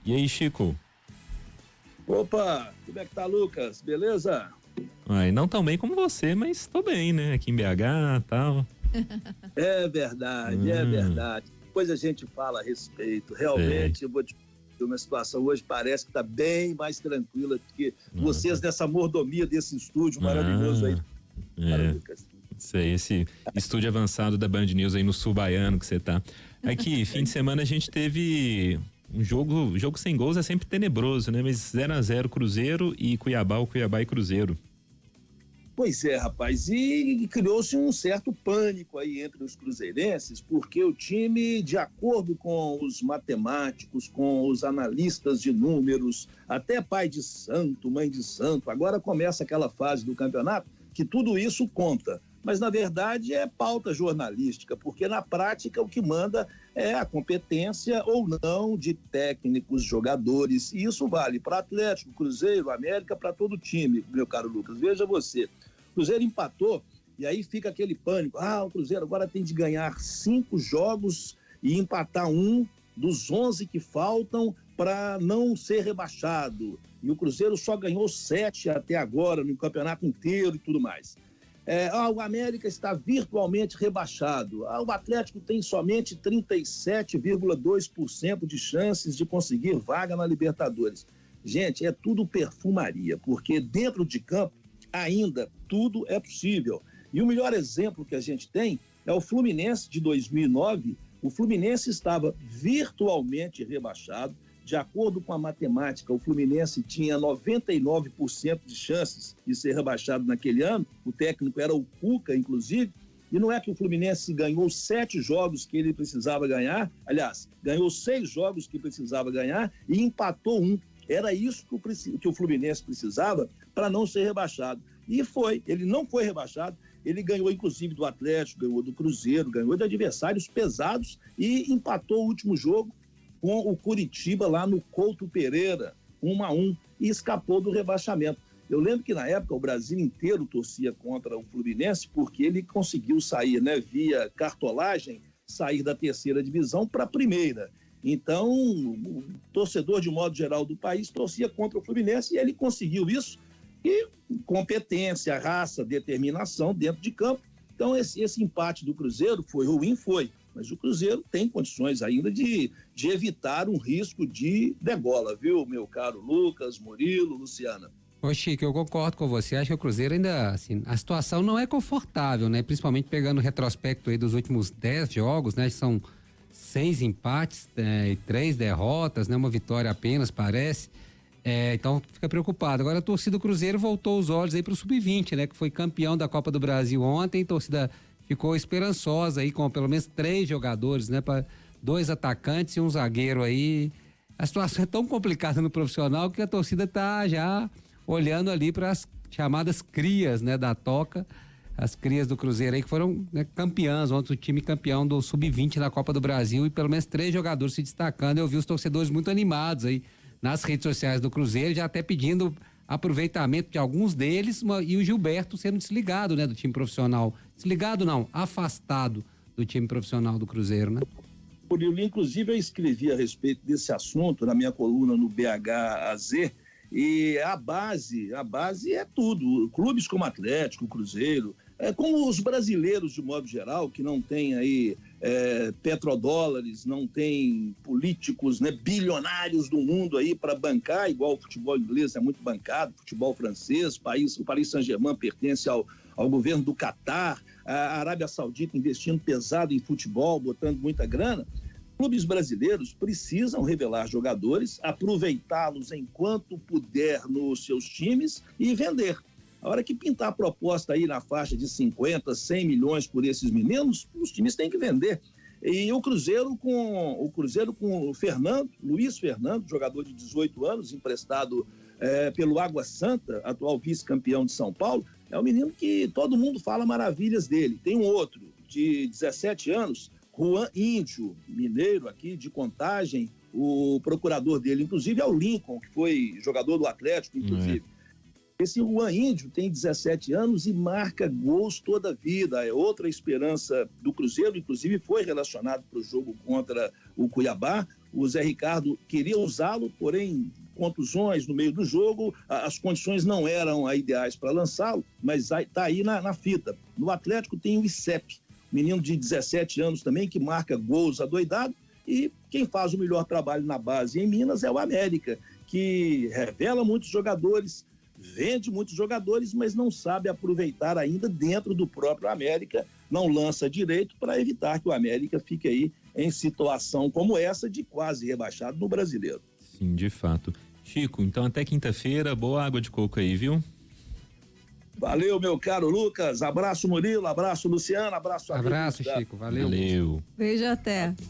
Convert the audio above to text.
E aí, Chico? Opa, como é que tá, Lucas? Beleza? Ai, não tão bem como você, mas tô bem, né? Aqui em BH e tal. É verdade, é verdade. Depois a gente fala a respeito. Realmente, eu vou te dizer, uma situação hoje parece que tá bem mais tranquila do que vocês nessa mordomia desse estúdio maravilhoso aí. Lucas. Isso aí, esse estúdio avançado da Band News aí no Sul Baiano que você tá. Aqui, fim de semana a gente teve um jogo sem gols é sempre tenebroso, né? Mas 0-0 Cruzeiro e Cuiabá, o Cuiabá e Cruzeiro. Pois é, rapaz, e criou-se um certo pânico aí entre os cruzeirenses, porque o time, de acordo com os matemáticos, com os analistas de números, até pai de santo, mãe de santo, agora começa aquela fase do campeonato que tudo isso conta. Mas, na verdade, é pauta jornalística, porque na prática o que manda é a competência ou não de técnicos, jogadores, e isso vale para Atlético, Cruzeiro, América, para todo o time, meu caro Lucas. Veja você, o Cruzeiro empatou e aí fica aquele pânico, o Cruzeiro agora tem de ganhar 5 jogos e empatar um dos 11 que faltam para não ser rebaixado, e o Cruzeiro só ganhou 7 até agora no campeonato inteiro e tudo mais. O América está virtualmente rebaixado. O Atlético tem somente 37,2% de chances de conseguir vaga na Libertadores. Gente, é tudo perfumaria, porque dentro de campo ainda tudo é possível. E o melhor exemplo que a gente tem é o Fluminense de 2009. O Fluminense estava virtualmente rebaixado. De acordo com a matemática, o Fluminense tinha 99% de chances de ser rebaixado naquele ano. O técnico era o Cuca, inclusive. E não é que o Fluminense ganhou 7 jogos que ele precisava ganhar. Aliás, ganhou 6 jogos que precisava ganhar e empatou 1. Era isso que o Fluminense precisava para não ser rebaixado. E foi. Ele não foi rebaixado. Ele ganhou, inclusive, do Atlético, ganhou do Cruzeiro, ganhou de adversários pesados e empatou o último jogo com o Curitiba lá no Couto Pereira, 1-1, e escapou do rebaixamento. Eu lembro que na época o Brasil inteiro torcia contra o Fluminense porque ele conseguiu sair, né, via cartolagem, sair da terceira divisão para a primeira. Então, o torcedor de modo geral do país torcia contra o Fluminense e ele conseguiu isso, e competência, raça, determinação dentro de campo. Então esse empate do Cruzeiro foi ruim, mas o Cruzeiro tem condições ainda de evitar um risco de degola, viu, meu caro Lucas, Murilo, Luciana? Ô Chico, eu concordo com você, acho que o Cruzeiro ainda, assim, a situação não é confortável, né? Principalmente pegando o retrospecto aí dos últimos 10 jogos, né? São 6 empates e 3 derrotas, né? Uma vitória apenas, parece. Então fica preocupado. Agora a torcida do Cruzeiro voltou os olhos aí pro Sub-20, né? Que foi campeão da Copa do Brasil ontem, a torcida ficou esperançosa aí com pelo menos 3 jogadores, né? 2 atacantes e um zagueiro aí. A situação é tão complicada no profissional que a torcida tá já olhando ali para as chamadas crias, né? Da Toca, as crias do Cruzeiro aí que foram, né, campeãs, ontem o time campeão do Sub-20 na Copa do Brasil e pelo menos 3 jogadores se destacando. Eu vi os torcedores muito animados aí nas redes sociais do Cruzeiro, já até pedindo aproveitamento de alguns deles, e o Gilberto sendo desligado, né, do time profissional. Desligado não, afastado do time profissional do Cruzeiro, né? Murilo, inclusive eu escrevi a respeito desse assunto na minha coluna no BHAZ, e a base é tudo. Clubes como Atlético, Cruzeiro, como os brasileiros de modo geral, que não tem aí petrodólares, não tem políticos, né, bilionários do mundo aí para bancar, igual o futebol inglês é muito bancado, futebol francês, o Paris Saint-Germain pertence ao governo do Catar, a Arábia Saudita investindo pesado em futebol, botando muita grana. Clubes brasileiros precisam revelar jogadores, aproveitá-los enquanto puder nos seus times e vender. A hora que pintar a proposta aí na faixa de 50, 100 milhões por esses meninos, os times têm que vender. E o Cruzeiro com o Fernando, Luiz Fernando, jogador de 18 anos, emprestado pelo Água Santa, atual vice-campeão de São Paulo, é um menino que todo mundo fala maravilhas dele. Tem um outro de 17 anos, Juan Índio, mineiro aqui de Contagem, o procurador dele, inclusive, é o Lincoln, que foi jogador do Atlético, inclusive. Esse Juan Índio tem 17 anos e marca gols toda a vida, é outra esperança do Cruzeiro, inclusive foi relacionado para o jogo contra o Cuiabá, o Zé Ricardo queria usá-lo, porém contusões no meio do jogo, as condições não eram ideais para lançá-lo, mas está aí na fita. No Atlético tem o Icep, menino de 17 anos também, que marca gols adoidado, e quem faz o melhor trabalho na base em Minas é o América, que revela muitos jogadores, vende muitos jogadores, mas não sabe aproveitar ainda dentro do próprio América, não lança direito para evitar que o América fique aí em situação como essa de quase rebaixado no Brasileiro. Sim, de fato. Chico, então até quinta-feira, boa água de coco aí, viu? Valeu, meu caro Lucas. Abraço, Murilo. Abraço, Luciano. Abraço, Abraço, Chico. Valeu. Valeu. Beijo até.